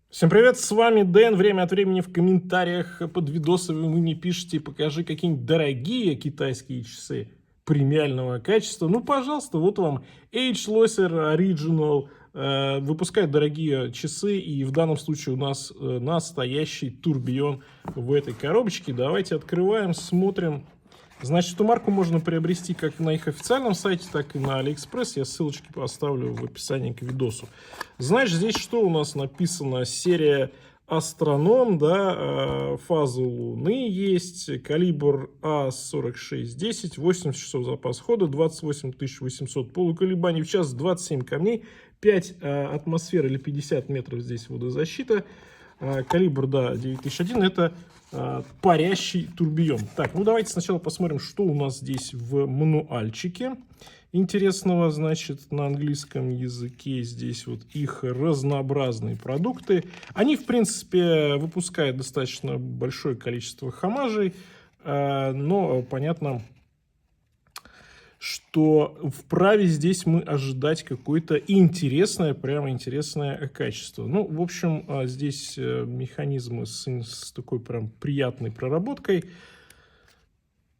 Всем привет, с вами Дэн. Время от времени в комментариях под видосами вы мне пишете, покажи какие-нибудь дорогие китайские часы премиального качества. Ну, пожалуйста, вот вам H-Losser Original. Выпускает дорогие часы, и в данном случае у нас настоящий турбион в этой коробочке. Давайте открываем, смотрим. Значит, эту марку можно приобрести как на их официальном сайте, так и на AliExpress. Я ссылочки поставлю в описании к видосу. Знаешь, здесь что у нас написано? Серия Астроном, да, фаза Луны есть, калибр А4610, 80 часов запас хода, 28 800 полуколебаний в час, 27 камней, 5 атмосфер или 50 метров здесь водозащита. Калибр, да, 9001, это парящий турбион. Так, ну давайте сначала посмотрим, что у нас здесь в мануальчике интересного. Значит, на английском языке здесь вот их разнообразные продукты. Они, в принципе, выпускают достаточно большое количество хамажей, но понятно, что вправе здесь мы ожидать какое-то интересное, прямо интересное качество. Ну, в общем, здесь механизмы с такой прям приятной проработкой.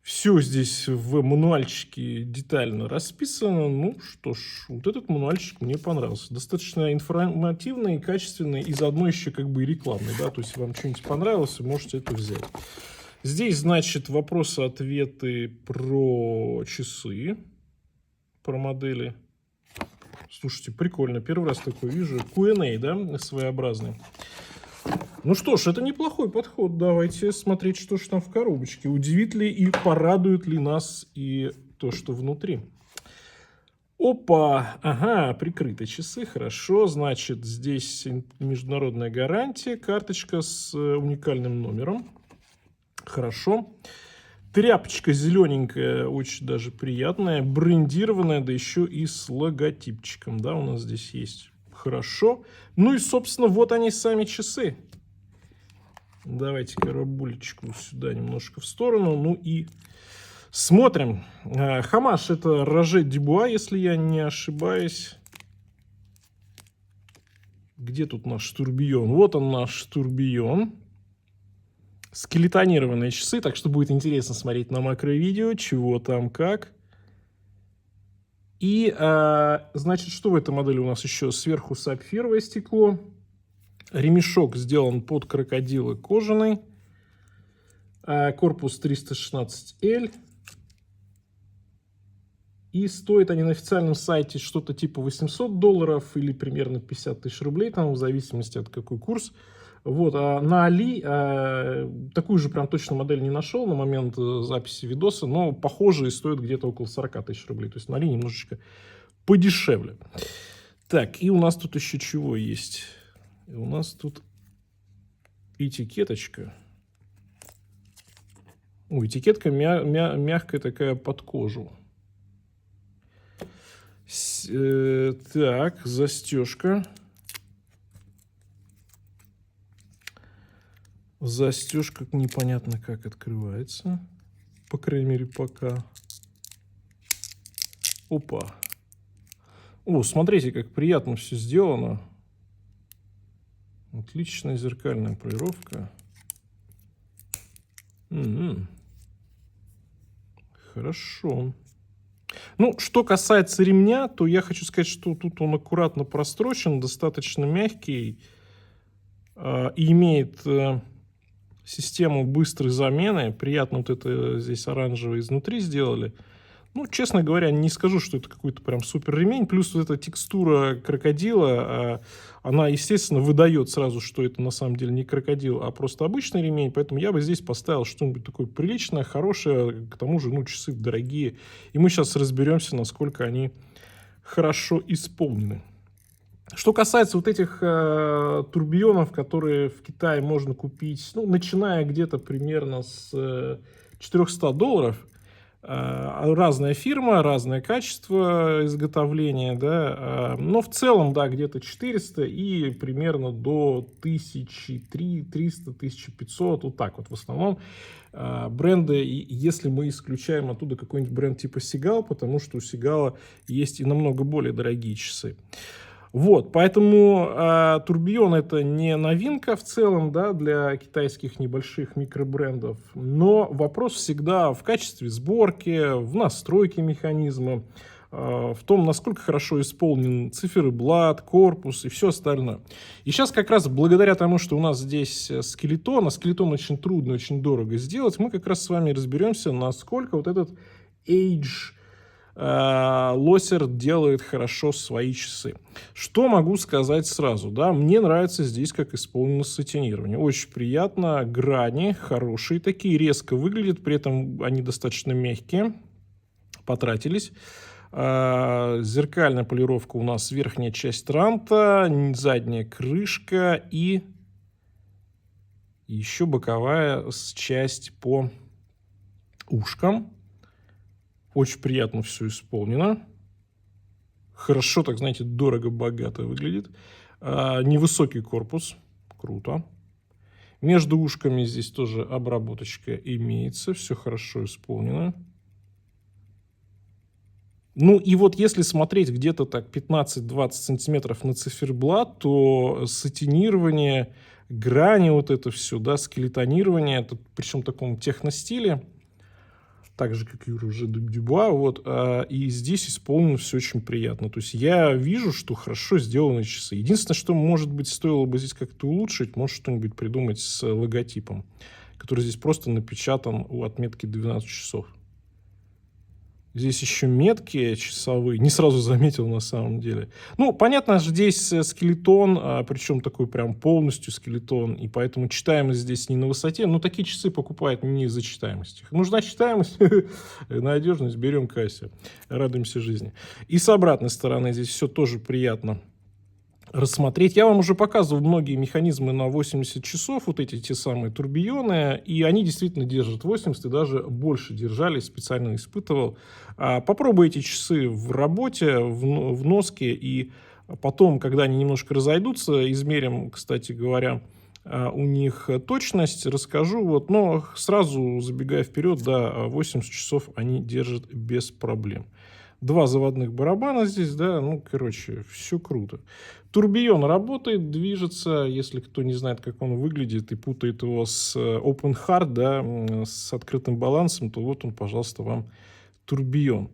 Все здесь в мануальчике детально расписано. Ну что ж, вот этот мануальчик мне понравился. Достаточно информативный, качественный и заодно еще как бы и рекламный. Да? То есть, если вам что-нибудь понравилось, вы можете это взять. Здесь, значит, вопросы-ответы про часы, про модели. Слушайте, прикольно, первый раз такой вижу. Q&A, да, своеобразный. Ну что ж, это неплохой подход. Давайте смотреть, что же там в коробочке. Удивит ли и порадует ли нас и то, что внутри. Опа, ага, прикрыты часы, хорошо. Значит, здесь международная гарантия, карточка с уникальным номером. Хорошо. Тряпочка зелененькая, очень даже приятная, брендированная, да еще и с логотипчиком, да, у нас здесь есть. Хорошо. Ну и, собственно, вот они сами часы. Давайте коробулечку сюда немножко в сторону, ну и смотрим. Хамаш — это Роже Дюбуа, если я не ошибаюсь. Где тут наш турбион? Вот он, наш турбион. Скелетонированные часы, так что будет интересно смотреть на макровидео, чего там как. И, значит, что в этой модели у нас еще? Сверху сапфировое стекло. Ремешок сделан под крокодилы кожаный. Корпус 316L. И стоят они на официальном сайте что-то типа $800 или примерно 50 тысяч рублей, там, в зависимости от какой курс. Вот, а на Али такую же прям точно модель не нашел на момент записи видоса, но похожие стоят где-то около 40 тысяч рублей. То есть на Али немножечко подешевле. Так, и у нас тут еще чего есть? У нас тут этикеточка. Ой, этикетка мягкая такая под кожу. Так, застежка. Застежка непонятно как открывается. По крайней мере, пока. Опа. О, смотрите, как приятно все сделано. Отличная зеркальная полировка. Хорошо. Ну, что касается ремня, то я хочу сказать, что тут он аккуратно прострочен, достаточно мягкий. И имеет систему быстрой замены. Приятно вот это здесь оранжевое изнутри сделали. Ну, честно говоря, не скажу, что это какой-то прям супер ремень. Плюс вот эта текстура крокодила, она, естественно, выдает сразу, что это на самом деле не крокодил, а просто обычный ремень. Поэтому я бы здесь поставил что-нибудь такое приличное, хорошее. К тому же, ну, часы дорогие. И мы сейчас разберемся, насколько они хорошо исполнены. Что касается вот этих турбионов, которые в Китае можно купить, ну, начиная где-то примерно с $400, разная фирма, разное качество изготовления, да, но в целом, да, где-то 400 и примерно до 1300-1500, вот так вот в основном бренды, если мы исключаем оттуда какой-нибудь бренд типа Seagal, потому что у Seagal есть и намного более дорогие часы. Вот, поэтому турбион это не новинка в целом, да, для китайских небольших микробрендов, но вопрос всегда в качестве сборки, в настройке механизма, в том, насколько хорошо исполнен циферблат, корпус и все остальное. И сейчас как раз благодаря тому, что у нас здесь скелетон, а скелетон очень трудно, очень дорого сделать, мы как раз с вами разберемся, насколько вот этот Age Loser делает хорошо свои часы. Что могу сказать сразу, да, мне нравится здесь, как исполнено сатинирование. Очень приятно, грани хорошие такие, резко выглядят, при этом они достаточно мягкие, потратились. Зеркальная полировка у нас верхняя часть ранта, задняя крышка и еще боковая часть по ушкам. Очень приятно все исполнено. Хорошо, так знаете, дорого-богато выглядит. Невысокий корпус. Круто. Между ушками здесь тоже обработочка имеется. Все хорошо исполнено. Ну и вот если смотреть где-то так 15-20 сантиметров на циферблат, то сатинирование, грани, вот это все, да, скелетонирование, это, причем в таком техностиле, так же, как и уже Дюбуа, вот, и здесь исполнено все очень приятно. То есть я вижу, что хорошо сделаны часы. Единственное, что, может быть, стоило бы здесь как-то улучшить, может что-нибудь придумать с логотипом, который здесь просто напечатан у отметки 12 часов. Здесь еще метки часовые. Не сразу заметил на самом деле. Ну, понятно, здесь скелетон, причем такой прям полностью скелетон. И поэтому читаемость здесь не на высоте. Но такие часы покупают не из-за читаемости. Нужна читаемость, надежность, берем Casio. Радуемся жизни. И с обратной стороны здесь все тоже приятно рассмотреть. Я вам уже показывал многие механизмы на 80 часов, вот эти те самые турбионы, и они действительно держат 80 и даже больше держали, специально испытывал. Попробуйте часы в работе, в носке, и потом, когда они немножко разойдутся, измерим, кстати говоря, у них точность, расскажу, вот, но сразу забегая вперед, да, 80 часов они держат без проблем. 2 заводных барабана здесь, да, ну, короче, все круто. Турбион работает, движется, если кто не знает, как он выглядит и путает его с Open Heart, да, с открытым балансом, то вот он, пожалуйста, вам турбион.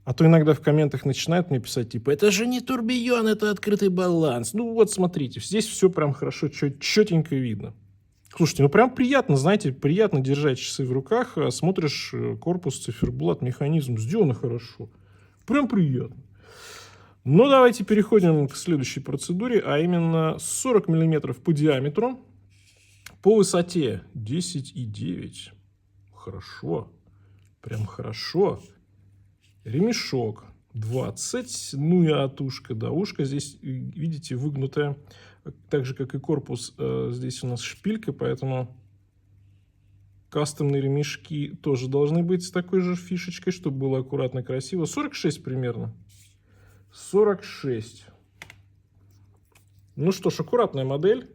А то иногда в комментах начинают мне писать, типа, это же не турбион, это открытый баланс. Ну вот, смотрите, здесь все прям хорошо, четенько видно. Слушайте, ну прям приятно, знаете, приятно держать часы в руках, смотришь корпус, циферблат, механизм, сделано хорошо. Прям приятно. Ну, давайте переходим к следующей процедуре, а именно 40 мм по диаметру, по высоте 10,9. Хорошо, прям хорошо. Ремешок 20, ну и от ушка до ушка. Здесь, видите, выгнутая, так же, как и корпус, здесь у нас шпилька, поэтому кастомные ремешки тоже должны быть с такой же фишечкой, чтобы было аккуратно, красиво. 46 примерно. 46. Ну что ж, аккуратная модель.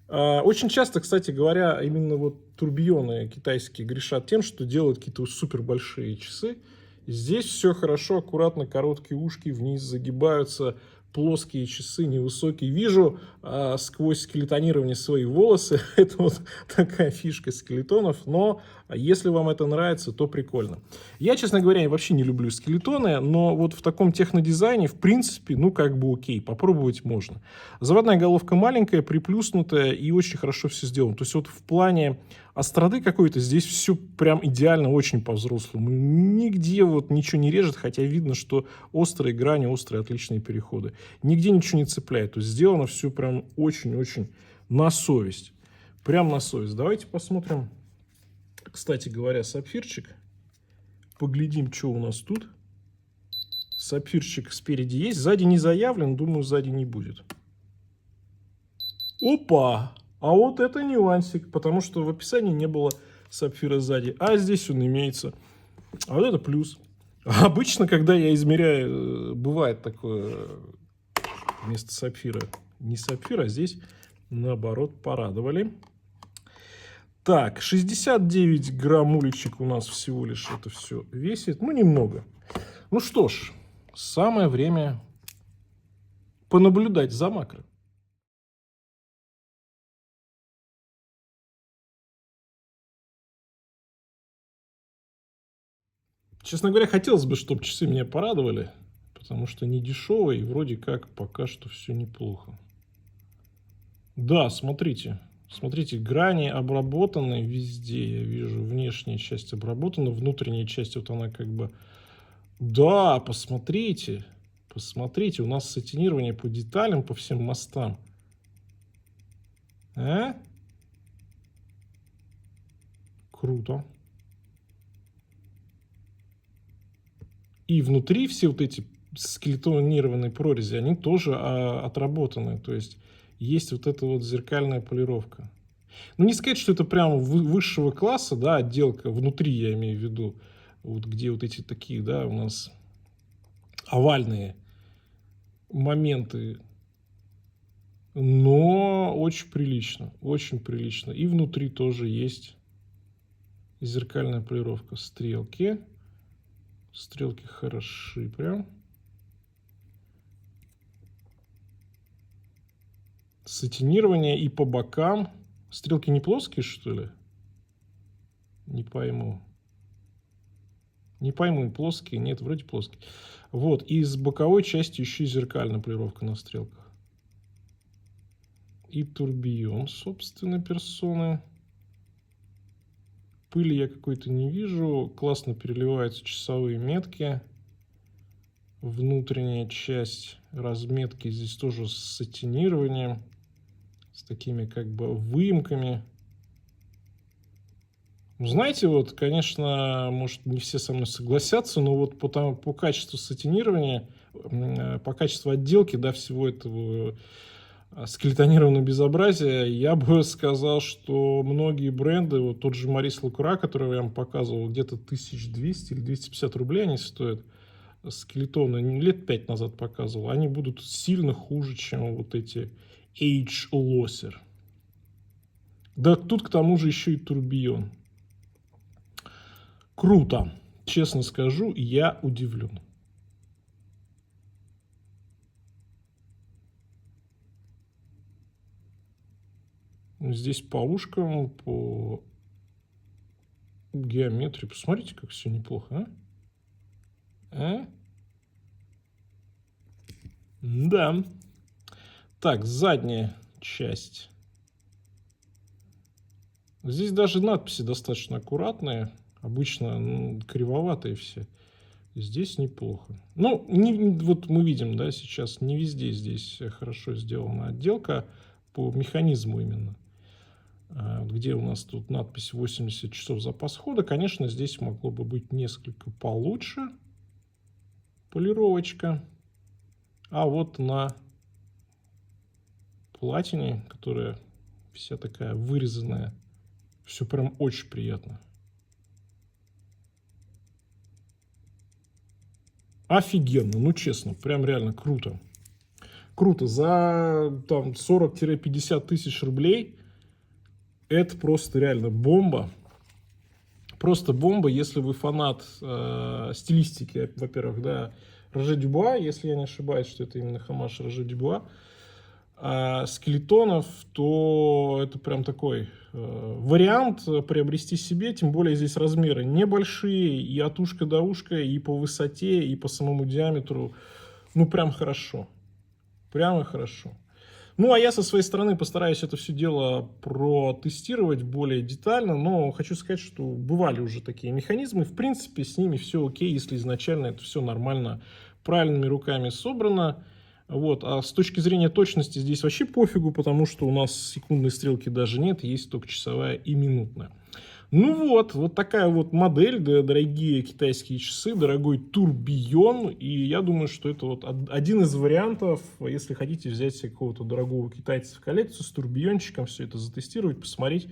Очень часто, кстати говоря, именно вот турбионы китайские грешат тем, что делают какие-то супер большие часы. Здесь все хорошо, аккуратно, короткие ушки вниз загибаются, плоские часы, невысокие. Вижу сквозь скелетонирование свои волосы. Это вот такая фишка скелетонов. Но если вам это нравится, то прикольно. Я, честно говоря, вообще не люблю скелетоны, но вот в таком технодизайне, в принципе, ну как бы окей, попробовать можно. Заводная головка маленькая, приплюснутая и очень хорошо все сделано. То есть вот в плане остроты какой-то здесь все прям идеально, очень по-взрослому. Нигде вот ничего не режет, хотя видно, что острые грани, острые отличные переходы. Нигде ничего не цепляет. То есть сделано все прям очень-очень на совесть. Прям на совесть. Давайте посмотрим, кстати говоря, сапфирчик. Поглядим, что у нас тут. Сапфирчик спереди есть. Сзади не заявлен, думаю, сзади не будет. Опа! А вот это нюансик, потому что в описании не было сапфира сзади, а здесь он имеется. А вот это плюс. Обычно, когда я измеряю, бывает такое вместо сапфира. Не сапфир, а здесь наоборот порадовали. Так, 69 граммулечек у нас всего лишь это все весит. Ну, немного. Ну что ж, самое время понаблюдать за макро. Честно говоря, хотелось бы, чтобы часы меня порадовали, потому что не дешевые, и вроде как пока что все неплохо. Да, смотрите. Смотрите, грани обработаны везде. Я вижу, внешняя часть обработана, внутренняя часть, вот она как бы... Да, посмотрите. Посмотрите, у нас сатинирование по деталям, по всем мостам. А? Круто. И внутри все вот эти скелетонированные прорези, они тоже отработаны. То есть вот эта вот зеркальная полировка. Ну, не сказать, что это прям высшего класса, да, отделка, внутри я имею в виду, вот где вот эти такие, да, у нас овальные моменты, но очень прилично, очень прилично. И внутри тоже есть зеркальная полировка. Стрелки хороши прям. Сатинирование и по бокам. Стрелки не плоские, что ли? Не пойму. Не пойму, плоские? Нет, вроде плоские. Вот, и с боковой части еще и зеркальная полировка на стрелках. И турбион, собственно, персоны. Пыли я какой-то не вижу. Классно переливаются часовые метки. Внутренняя часть разметки здесь тоже с сатинированием. С такими как бы выемками. Знаете, вот, конечно, может, не все со мной согласятся, но вот по качеству сатинирования, по качеству отделки, да, всего этого скелетонированного безобразия, я бы сказал, что многие бренды, вот тот же Марис Лакура, который я вам показывал, где-то 1200 или 250 рублей они стоят, скелетоны, лет 5 назад показывал, они будут сильно хуже, чем вот эти Age Losser. Да тут к тому же еще и турбион. Круто. Честно скажу, я удивлен. Здесь по ушкам, по геометрии. Посмотрите, как все неплохо, а? Да. Так, задняя часть. Здесь даже надписи достаточно аккуратные. Обычно кривоватые все. Здесь неплохо. Ну, вот мы видим, да, сейчас не везде здесь хорошо сделана отделка по механизму именно. Где у нас тут надпись 80 часов запас хода. Конечно, здесь могло бы быть несколько получше. Полировочка. А вот на платине, которая вся такая вырезанная, все прям очень приятно. Офигенно, ну честно, прям реально круто. Круто, за там 40-50 тысяч рублей это просто реально бомба. Просто бомба, если вы фанат стилистики, во-первых, да, Роже Дюбуа, если я не ошибаюсь, что это именно хомаж Роже Дюбуа, скелетонов, то это прям такой вариант приобрести себе, тем более здесь размеры небольшие, и от ушка до ушка, и по высоте, и по самому диаметру, ну прям хорошо, прямо хорошо. Ну, а я со своей стороны постараюсь это все дело протестировать более детально, но хочу сказать, что бывали уже такие механизмы, в принципе, с ними все окей, если изначально это все нормально, правильными руками собрано. Вот. А с точки зрения точности здесь вообще пофигу, потому что у нас секундной стрелки даже нет, есть только часовая и минутная. Ну вот такая вот модель, да, дорогие китайские часы, дорогой турбион, и я думаю, что это вот один из вариантов, если хотите взять себе какого-то дорогого китайца в коллекцию с турбиончиком, все это затестировать, посмотреть,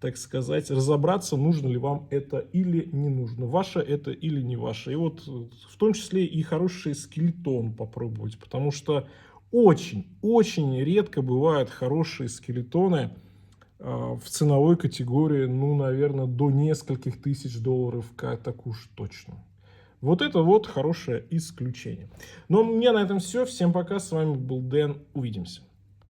так сказать, разобраться, нужно ли вам это или не нужно, ваше это или не ваше. И вот в том числе и хороший скелетон попробовать, потому что очень редко бывают хорошие скелетоны в ценовой категории, ну, наверное, до нескольких тысяч долларов, так уж точно. Вот это вот хорошее исключение. Но у меня на этом все. Всем пока. С вами был Дэн. Увидимся.